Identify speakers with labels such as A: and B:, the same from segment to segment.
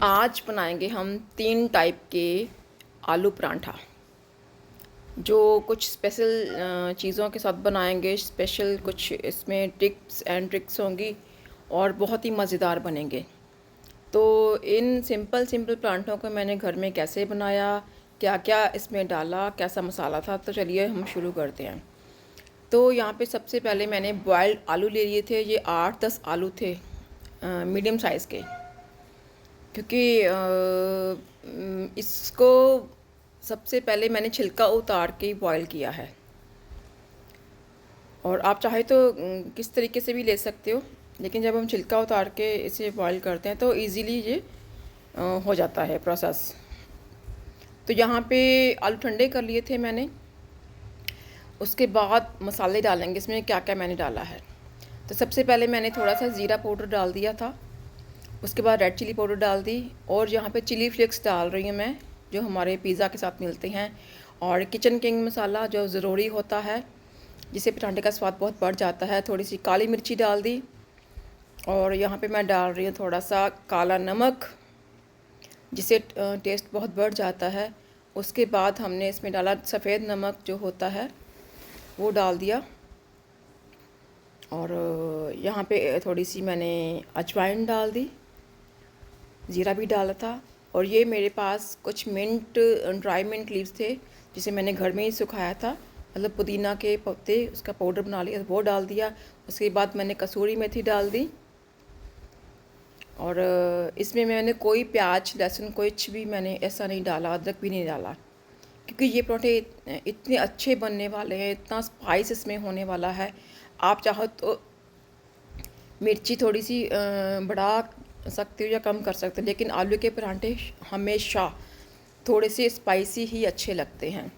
A: आज बनाएंगे हम 3 टाइप के आलू पराठा, जो कुछ स्पेशल चीज़ों के साथ बनाएंगे। स्पेशल कुछ इसमें टिप्स एंड ट्रिक्स होंगी और बहुत ही मज़ेदार बनेंगे। तो इन सिंपल सिंपल पराठों को मैंने घर में कैसे बनाया, क्या क्या इसमें डाला, कैसा मसाला था, तो चलिए हम शुरू करते हैं। तो यहाँ पे सबसे पहले मैंने बॉयल्ड आलू ले लिए थे। ये 8-10 आलू थे, मीडियम साइज़ के, क्योंकि इसको सबसे पहले मैंने छिलका उतार के बॉईल किया है। और आप चाहे तो किस तरीके से भी ले सकते हो, लेकिन जब हम छिलका उतार के इसे बॉईल करते हैं तो इजीली ये हो जाता है प्रोसेस। तो यहाँ पे आलू ठंडे कर लिए थे मैंने। उसके बाद मसाले डालेंगे इसमें, क्या क्या मैंने डाला है। तो सबसे पहले मैंने थोड़ा सा ज़ीरा पाउडर डाल दिया था। उसके बाद रेड चिली पाउडर डाल दी, और यहाँ पे चिली फ्लेक्स डाल रही हूँ मैं, जो हमारे पिज़्ज़ा के साथ मिलते हैं। और किचन किंग मसाला जो ज़रूरी होता है, जिससे पराठे का स्वाद बहुत बढ़ जाता है। थोड़ी सी काली मिर्ची डाल दी, और यहाँ पे मैं डाल रही हूँ थोड़ा सा काला नमक, जिससे टेस्ट बहुत बढ़ जाता है। उसके बाद हमने इसमें डाला सफ़ेद नमक जो होता है, वो डाल दिया। और यहाँ पे थोड़ी सी मैंने अजवाइन डाल दी, ज़ीरा भी डाला था। और ये मेरे पास कुछ मिंट, ड्राई मिंट लीव्स थे, जिसे मैंने घर में ही सुखाया था, मतलब पुदीना के पत्ते, उसका पाउडर बना लिया, वो डाल दिया। उसके बाद मैंने कसूरी मेथी डाल दी। और इसमें मैंने कोई प्याज लहसुन कुछ भी मैंने ऐसा नहीं डाला, अदरक भी नहीं डाला, क्योंकि ये पराठे इतने अच्छे बनने वाले हैं, इतना स्पाइस इसमें होने वाला है। आप चाहो तो मिर्ची थोड़ी सी बढ़ा सकते हो या कम कर सकते हो, लेकिन आलू के पराठे हमेशा थोड़े से स्पाइसी ही अच्छे लगते हैं।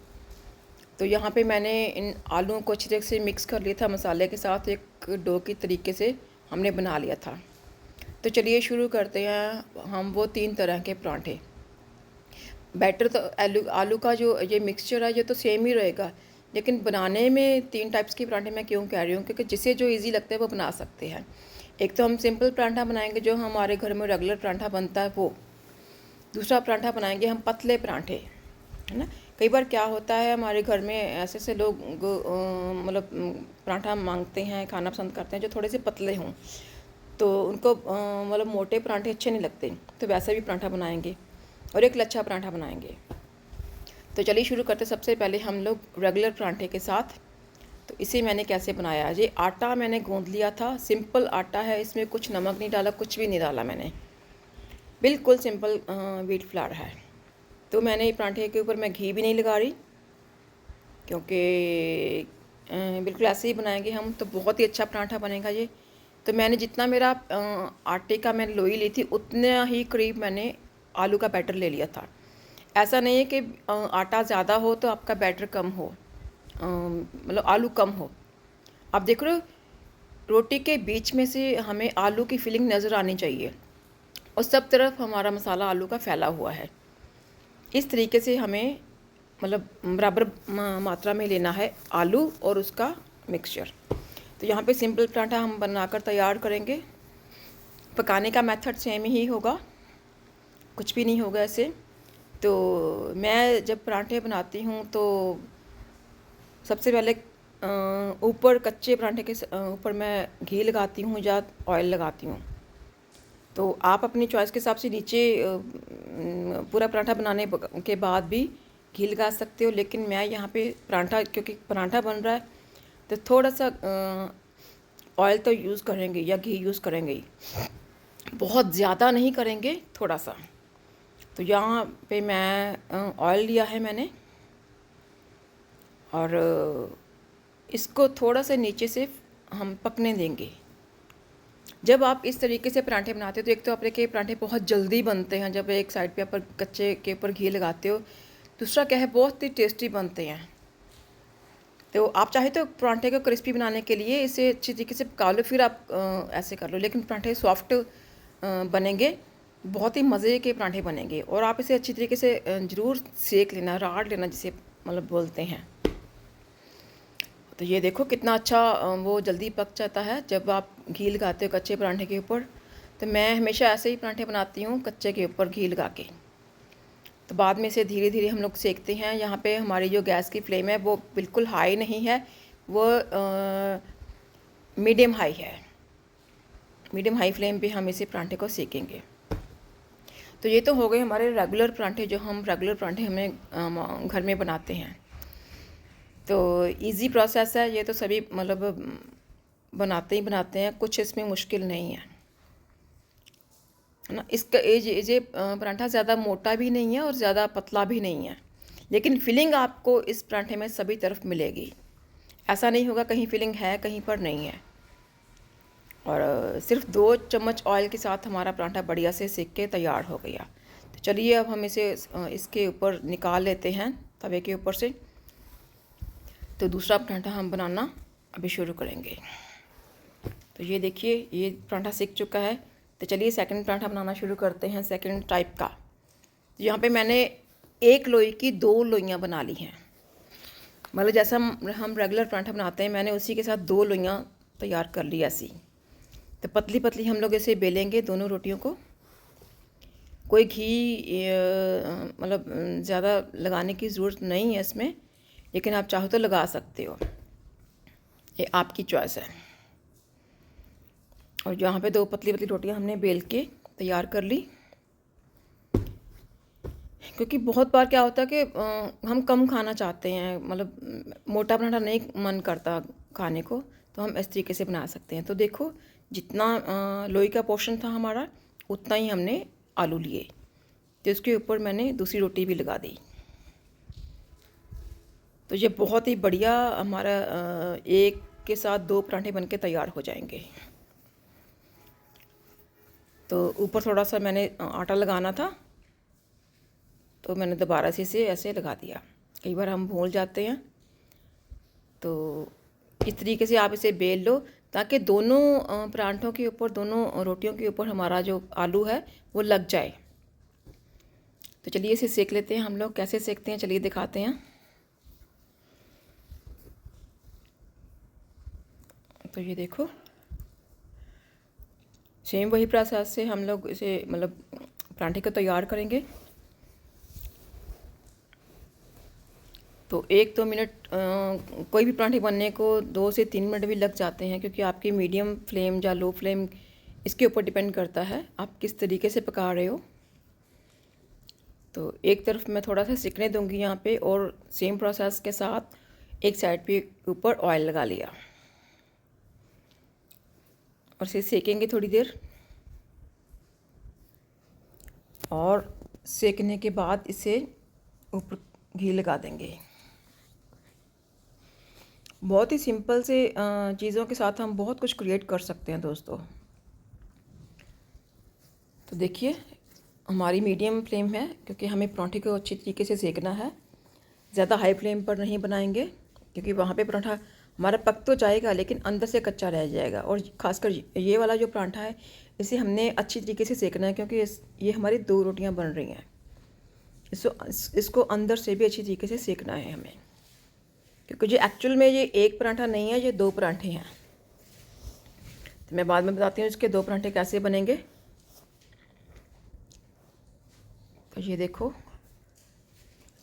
A: तो यहाँ पे मैंने इन आलूओं को अच्छी तरह से मिक्स कर लिया था मसाले के साथ, एक डो की तरीके से हमने बना लिया था। तो चलिए शुरू करते हैं हम वो 3 तरह के पराठे। बैटर तो आलू का जो ये मिक्सचर है, ये तो सेम ही रहेगा, लेकिन बनाने में 3 टाइप्स के पराठे मैं क्यों कह रही हूँ, क्योंकि जिसे जो इजी लगता है वो बना सकते हैं। एक तो हम सिंपल पराठा बनाएंगे, जो हमारे घर में रेगुलर पराठा बनता है वो। दूसरा पराठा बनाएंगे हम पतले पराठे, है ना। कई बार क्या होता है, हमारे घर में ऐसे ऐसे लोग मतलब पराठा मांगते हैं, खाना पसंद करते हैं जो थोड़े से पतले हों, तो उनको मतलब मोटे पराठे अच्छे नहीं लगते। तो वैसा भी पराठा बनाएंगे, और एक लच्छा पराठा बनाएंगे। तो चलिए शुरू करते। सबसे पहले हम लोग रेगुलर पराठे के साथ। तो इसे मैंने कैसे बनाया, ये आटा मैंने गूंद लिया था, सिंपल आटा है, इसमें कुछ नमक नहीं डाला, कुछ भी नहीं डाला मैंने, बिल्कुल सिंपल व्हीट फ्लावर है। तो मैंने पराठे के ऊपर मैं घी भी नहीं लगा रही, क्योंकि बिल्कुल ऐसे ही बनाएंगे हम, तो बहुत ही अच्छा पराठा बनेगा ये। तो मैंने जितना मेरा आटे का मैंने लोई ली थी, उतना ही करीब मैंने आलू का बैटर ले लिया था। ऐसा नहीं है कि आटा ज़्यादा हो तो आपका बैटर कम हो, मतलब आलू कम हो। आप देख रहे हो, रोटी के बीच में से हमें आलू की फिलिंग नज़र आनी चाहिए, और सब तरफ हमारा मसाला आलू का फैला हुआ है। इस तरीके से हमें मतलब बराबर मात्रा में लेना है आलू और उसका मिक्सचर। तो यहाँ पे सिंपल पराठा हम बनाकर तैयार करेंगे। पकाने का मेथड सेम ही होगा, कुछ भी नहीं होगा ऐसे। तो मैं जब पराठे बनाती हूँ तो सबसे पहले ऊपर कच्चे पराठे के ऊपर मैं घी लगाती हूँ या ऑयल लगाती हूँ। तो आप अपनी चॉइस के हिसाब से नीचे पूरा पराठा बनाने के बाद भी घी लगा सकते हो, लेकिन मैं यहाँ पे पराठा, क्योंकि पराठा बन रहा है, तो थोड़ा सा ऑयल तो यूज़ करेंगे या घी यूज़ करेंगे ही, बहुत ज़्यादा नहीं करेंगे, थोड़ा सा। तो यहाँ पे मैं ऑयल लिया है मैंने, और इसको थोड़ा सा नीचे से हम पकने देंगे। जब आप इस तरीके से पराठे बनाते हो तो एक तो आपके के पराठे बहुत जल्दी बनते हैं, जब एक साइड पे आप कच्चे के ऊपर घी लगाते हो। दूसरा क्या है, बहुत ही टेस्टी बनते हैं। तो आप चाहे तो पराठे को क्रिस्पी बनाने के लिए इसे अच्छी तरीके से पका लो, फिर आप ऐसे कर लो, लेकिन पराठे सॉफ्ट बनेंगे, बहुत ही मज़े के पराठे बनेंगे। और आप इसे अच्छी तरीके से ज़रूर सेक लेना, राड़ लेना जिसे मतलब बोलते हैं। तो ये देखो कितना अच्छा वो जल्दी पक जाता है जब आप घी लगाते हो कच्चे पराठे के ऊपर। तो मैं हमेशा ऐसे ही पराठे बनाती हूँ, कच्चे के ऊपर घी लगा के। तो बाद में इसे धीरे धीरे हम लोग सेकते हैं। यहाँ पे हमारी जो गैस की फ्लेम है वो बिल्कुल हाई नहीं है, वो मीडियम हाई है। मीडियम हाई फ्लेम पे हम इसे पराठे को सेकेंगे। तो ये तो हो गए हमारे रेगुलर पराठे, जो हम रेगुलर पराठे हमें घर में बनाते हैं। तो इजी प्रोसेस है ये, तो सभी मतलब बनाते ही बनाते हैं, कुछ इसमें मुश्किल नहीं है ना। इसका ये पराठा ज़्यादा मोटा भी नहीं है और ज़्यादा पतला भी नहीं है, लेकिन फिलिंग आपको इस पराठे में सभी तरफ मिलेगी। ऐसा नहीं होगा कहीं फिलिंग है कहीं पर नहीं है। और सिर्फ 2 चम्मच ऑयल के साथ हमारा पराठा बढ़िया से सेक के तैयार हो गया। तो चलिए अब हम इसे इसके ऊपर निकाल लेते हैं तवे के ऊपर से। तो दूसरा पराठा हम बनाना अभी शुरू करेंगे। तो ये देखिए ये पराठा सीख चुका है। तो चलिए सेकंड पराठा बनाना शुरू करते हैं, सेकंड टाइप का। तो यहाँ पे मैंने 1 लोई की 2 लोइयाँ बना ली हैं। मतलब जैसा हम रेगुलर पराठा बनाते हैं, मैंने उसी के साथ 2 लोइयाँ तैयार कर ली ऐसी। तो पतली पतली हम लोग इसे बेलेंगे दोनों रोटियों को। कोई घी मतलब ज़्यादा लगाने की ज़रूरत नहीं है इसमें, लेकिन आप चाहो तो लगा सकते हो, ये आपकी चॉइस है। और यहाँ पे 2 पतली पतली रोटियाँ हमने बेल के तैयार कर ली। क्योंकि बहुत बार क्या होता है कि हम कम खाना चाहते हैं, मतलब मोटा पराठा नहीं मन करता खाने को, तो हम इस तरीके से बना सकते हैं। तो देखो जितना लोई का पोर्शन था हमारा, उतना ही हमने आलू लिए। तो इसके ऊपर मैंने दूसरी रोटी भी लगा दी। तो ये बहुत ही बढ़िया हमारा एक के साथ 2 पराठे बनके तैयार हो जाएंगे। तो ऊपर थोड़ा सा मैंने आटा लगाना था, तो मैंने दोबारा से इसे ऐसे लगा दिया। कई बार हम भूल जाते हैं। तो इस तरीके से आप इसे बेल लो, ताकि दोनों पराठों के ऊपर, दोनों रोटियों के ऊपर हमारा जो आलू है वो लग जाए। तो चलिए इसे सेक लेते हैं हम लोग। कैसे सेकते हैं चलिए दिखाते हैं। तो ये देखो सेम वही प्रोसेस से हम लोग इसे मतलब पराठे को तैयार करेंगे। तो 1-2 मिनट, कोई भी पराठे बनने को 2 से 3 मिनट भी लग जाते हैं, क्योंकि आपकी मीडियम फ्लेम या लो फ्लेम इसके ऊपर डिपेंड करता है आप किस तरीके से पका रहे हो। तो एक तरफ मैं थोड़ा सा सिकने दूंगी यहाँ पे, और सेम प्रोसेस के साथ एक साइड पे ऊपर ऑयल लगा लिया और इसे सेकेंगे थोड़ी देर। और सेकने के बाद इसे ऊपर घी लगा देंगे। बहुत ही सिंपल से चीज़ों के साथ हम बहुत कुछ क्रिएट कर सकते हैं दोस्तों। तो देखिए हमारी मीडियम फ्लेम है, क्योंकि हमें पराठे को अच्छी तरीके से सेकना है। ज़्यादा हाई फ्लेम पर नहीं बनाएंगे, क्योंकि वहाँ पे पराठा हमारा पक तो जाएगा लेकिन अंदर से कच्चा रह जाएगा। और ख़ासकर ये वाला जो पराठा है, इसे हमने अच्छी तरीके से सेकना है, क्योंकि ये हमारी 2 रोटियाँ बन रही हैं। इसको अंदर से भी अच्छी तरीके से सेकना है हमें, क्योंकि जो एक्चुअल में ये एक पराठा नहीं है, ये 2 पराठे हैं। तो मैं बाद में बताती हूँ इसके 2 पराठे कैसे बनेंगे। तो ये देखो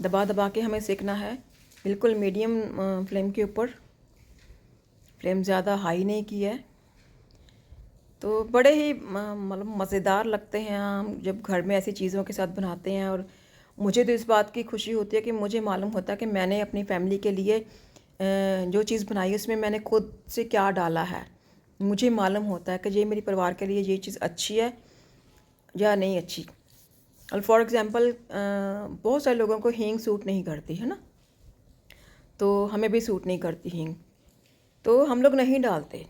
A: दबा दबा के हमें सेकना है, बिल्कुल मीडियम फ्लेम के ऊपर। फ्लेम ज़्यादा हाई नहीं की है। तो बड़े ही मतलब मज़ेदार लगते हैं हम जब घर में ऐसी चीज़ों के साथ बनाते हैं। और मुझे तो इस बात की खुशी होती है कि मुझे मालूम होता है कि मैंने अपनी फैमिली के लिए जो चीज़ बनाई उसमें मैंने खुद से क्या डाला है। मुझे मालूम होता है कि ये मेरे परिवार के लिए ये चीज़ अच्छी है या नहीं अच्छी। और फॉर एग्ज़ाम्पल बहुत सारे लोगों को हींग सूट नहीं करती है ना, तो हमें भी सूट नहीं करती हींग, तो हम लोग नहीं डालते।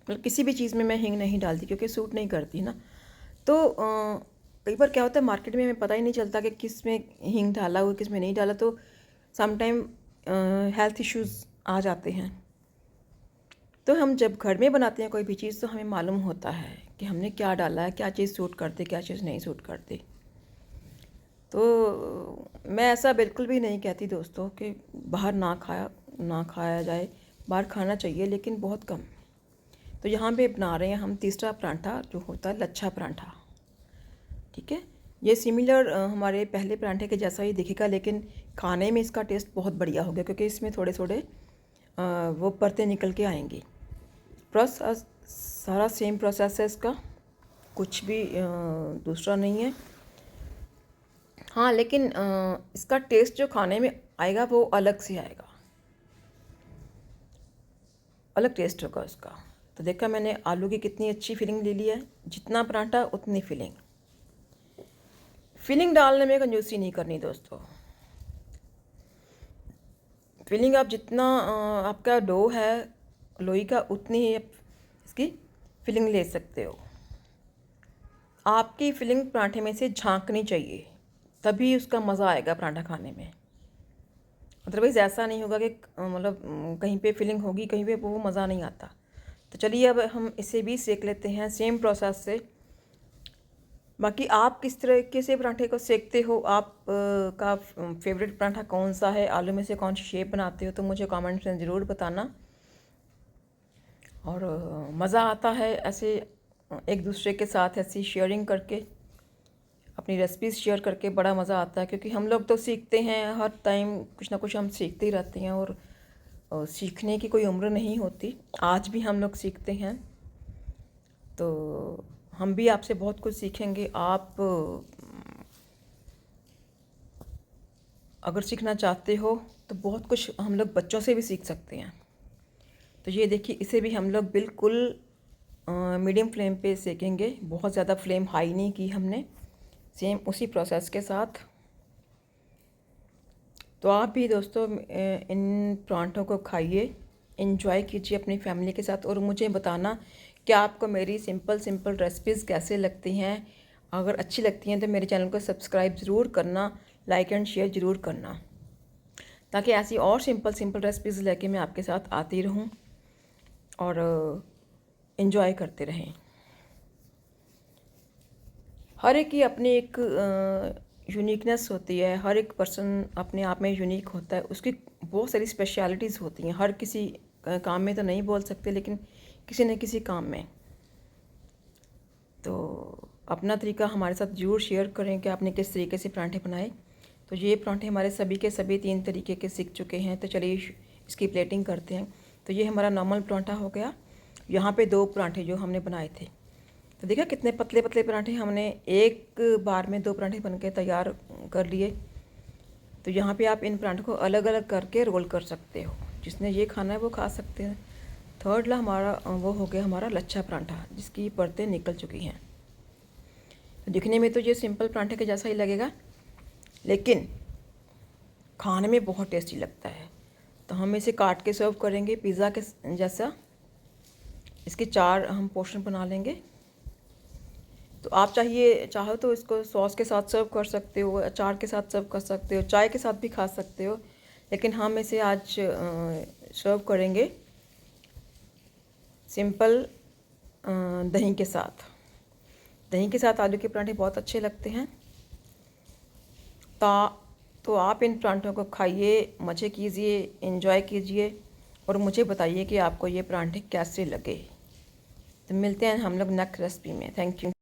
A: मतलब किसी भी चीज़ में मैं हींग नहीं डालती, क्योंकि सूट नहीं करती ना। तो कई बार क्या होता है मार्केट में हमें पता ही नहीं चलता कि किस में हींग डाला हुआ किस में नहीं डाला, तो समटाइम हेल्थ इश्यूज़ आ जाते हैं। तो हम जब घर में बनाते हैं कोई भी चीज़, तो हमें मालूम होता है कि हमने क्या डाला है, क्या चीज़ सूट करती, क्या चीज़ नहीं सूट करती। तो मैं ऐसा बिल्कुल भी नहीं कहती दोस्तों कि बाहर ना खाया जाए। बाहर खाना चाहिए, लेकिन बहुत कम। तो यहाँ पे बना रहे हैं हम तीसरा परांठा, जो होता है लच्छा परांठा। ठीक है, ये सिमिलर हमारे पहले परांठे के जैसा ही दिखेगा, लेकिन खाने में इसका टेस्ट बहुत बढ़िया होगा, क्योंकि इसमें थोड़े थोड़े वो परतें निकल के आएंगी। प्रोसेस सारा सेम प्रोसेस है इसका, कुछ भी दूसरा नहीं है। हाँ, लेकिन इसका टेस्ट जो खाने में आएगा वो अलग से आएगा, अलग टेस्ट होगा उसका। तो देखा मैंने आलू की कितनी अच्छी फिलिंग ले ली है, जितना परांठा उतनी फिलिंग। फिलिंग डालने में कंजूसी नहीं करनी दोस्तों। फिलिंग आप जितना आपका डो है लोई का, उतनी ही इसकी फिलिंग ले सकते हो। आपकी फिलिंग पराठे में से झांकनी चाहिए, तभी उसका मज़ा आएगा पराठा खाने में। अदरवाइज़ ऐसा नहीं होगा कि मतलब कहीं पे फिलिंग होगी, कहीं पे वो मज़ा नहीं आता। तो चलिए अब हम इसे भी सेक लेते हैं सेम प्रोसेस से। बाकी आप किस तरीके से पराठे को सेकते हो, आप का फेवरेट पराठा कौन सा है, आलू में से कौन सी शेप बनाते हो, तो मुझे कमेंट्स में ज़रूर बताना। और मज़ा आता है ऐसे एक दूसरे के साथ ऐसी शेयरिंग करके, अपनी रेसिपीज़ शेयर करके बड़ा मज़ा आता है। क्योंकि हम लोग तो सीखते हैं, हर टाइम कुछ ना कुछ हम सीखते ही रहते हैं, और सीखने की कोई उम्र नहीं होती। आज भी हम लोग सीखते हैं, तो हम भी आपसे बहुत कुछ सीखेंगे। आप अगर सीखना चाहते हो तो बहुत कुछ हम लोग बच्चों से भी सीख सकते हैं। तो ये देखिए, इसे भी हम लोग बिल्कुल मीडियम फ्लेम पे सेकेंगे, बहुत ज़्यादा फ्लेम हाई नहीं की हमने, सेम उसी प्रोसेस के साथ। तो आप भी दोस्तों इन परांठों को खाइए, एंजॉय कीजिए अपनी फैमिली के साथ, और मुझे बताना कि आपको मेरी सिंपल सिंपल रेसिपीज़ कैसे लगती हैं। अगर अच्छी लगती हैं तो मेरे चैनल को सब्सक्राइब ज़रूर करना, लाइक एंड शेयर ज़रूर करना, ताकि ऐसी और सिंपल सिंपल रेसिपीज़ लेके मैं आपके साथ आती रहूं और एंजॉय करते रहें। हर एक की अपनी एक यूनिकनेस होती है, हर एक पर्सन अपने आप में यूनिक होता है, उसकी बहुत सारी स्पेशलिटीज़ होती हैं। हर किसी काम में तो नहीं बोल सकते, लेकिन किसी न किसी काम में। तो अपना तरीका हमारे साथ ज़रूर शेयर करें कि आपने किस तरीके से पराठे बनाए। तो ये पराठे हमारे सभी के सभी 3 तरीके के सीख चुके हैं। तो चलिए इसकी प्लेटिंग करते हैं। तो ये हमारा नॉर्मल पराठा हो गया। यहाँ पे 2 पराठे जो हमने बनाए थे, तो देखा कितने पतले पतले पराठे, हमने एक बार में 2 पराठे बन के तैयार कर लिए। तो यहाँ पे आप इन पराठों को अलग अलग करके रोल कर सकते हो, जिसने ये खाना है वो खा सकते हैं। थर्ड हमारा वो हो गया हमारा लच्छा पराठा, जिसकी परतें निकल चुकी हैं। तो दिखने में तो ये सिंपल पराठे के जैसा ही लगेगा, लेकिन खाने में बहुत टेस्टी लगता है। तो हम इसे काट के सर्व करेंगे पिज़्ज़ा के जैसा। इसके 4 हम पोर्शन बना लेंगे। तो आप चाहो तो इसको सॉस के साथ सर्व कर सकते हो, अचार के साथ सर्व कर सकते हो, चाय के साथ भी खा सकते हो, लेकिन हम इसे आज सर्व करेंगे सिंपल दही के साथ। दही के साथ आलू के पराठे बहुत अच्छे लगते हैं। तो आप इन पराठों को खाइए, मज़े कीजिए, एंजॉय कीजिए, और मुझे बताइए कि आपको ये पराठे कैसे लगे। तो मिलते हैं हम लोग नेक्स्ट रेसिपी में। Thank you.